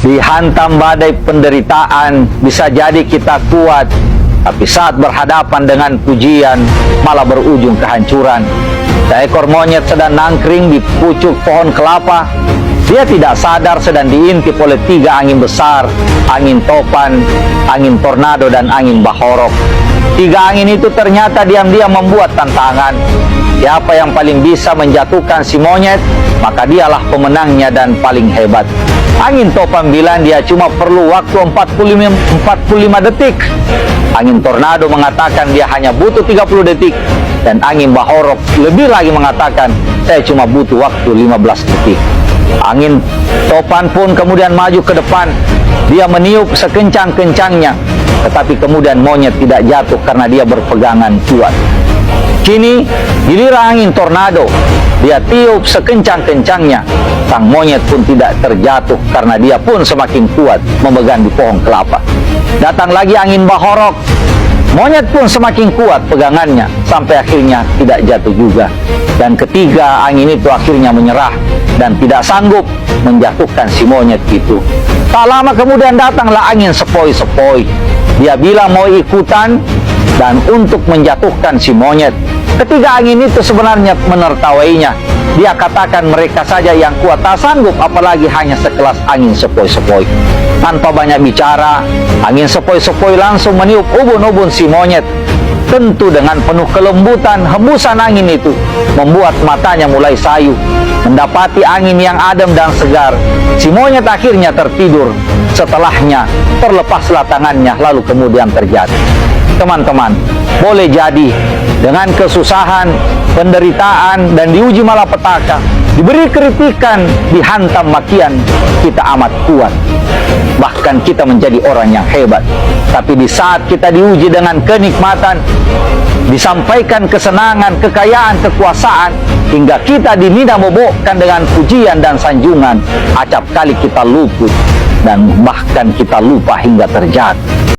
Dihantam badai penderitaan, bisa jadi kita kuat, tapi saat berhadapan dengan pujian, malah berujung kehancuran. Seekor monyet sedang nangkring di pucuk pohon kelapa. Dia tidak sadar sedang diintip oleh 3 angin besar, angin topan, angin tornado, dan angin bahorok. 3 angin itu ternyata diam-diam membuat tantangan. Siapa yang paling bisa menjatuhkan si monyet, maka dialah pemenangnya dan paling hebat. Angin topan bilang dia cuma perlu waktu 45 detik. Angin tornado mengatakan dia hanya butuh 30 detik. Dan angin bahorok lebih lagi mengatakan saya cuma butuh waktu 15 detik. Angin topan pun kemudian maju ke depan. Dia meniup sekencang-kencangnya. Tetapi kemudian monyet tidak jatuh karena dia berpegangan kuat. Kini giliran angin tornado. Dia tiup sekencang-kencangnya. Sang monyet pun tidak terjatuh karena dia pun semakin kuat memegang di pohon kelapa. Datang lagi angin bahorok. Monyet pun semakin kuat pegangannya sampai akhirnya tidak jatuh juga. Dan ketiga angin itu akhirnya menyerah dan tidak sanggup menjatuhkan si monyet itu. Tak lama kemudian datanglah angin sepoi-sepoi. Dia bilang mau ikutan dan untuk menjatuhkan si monyet. Ketiga angin itu sebenarnya menertawainya. Dia katakan mereka saja yang kuat, tak sanggup apalagi hanya sekelas angin sepoi-sepoi. Tanpa banyak bicara, angin sepoi-sepoi langsung meniup ubun-ubun si monyet. Tentu dengan penuh kelembutan, hembusan angin itu membuat matanya mulai sayu. Mendapati angin yang adem dan segar, si monyet akhirnya tertidur. Setelahnya, terlepaslah tangannya lalu kemudian terjatuh. Teman-teman, boleh jadi dengan kesusahan, penderitaan, dan diuji malapetaka, diberi kritikan, dihantam makian, kita amat kuat. Bahkan kita menjadi orang yang hebat. Tapi di saat kita diuji dengan kenikmatan, disampaikan kesenangan, kekayaan, kekuasaan, hingga kita dinidamobokkan dengan pujian dan sanjungan, acap kali kita luput dan bahkan kita lupa hingga terjatuh.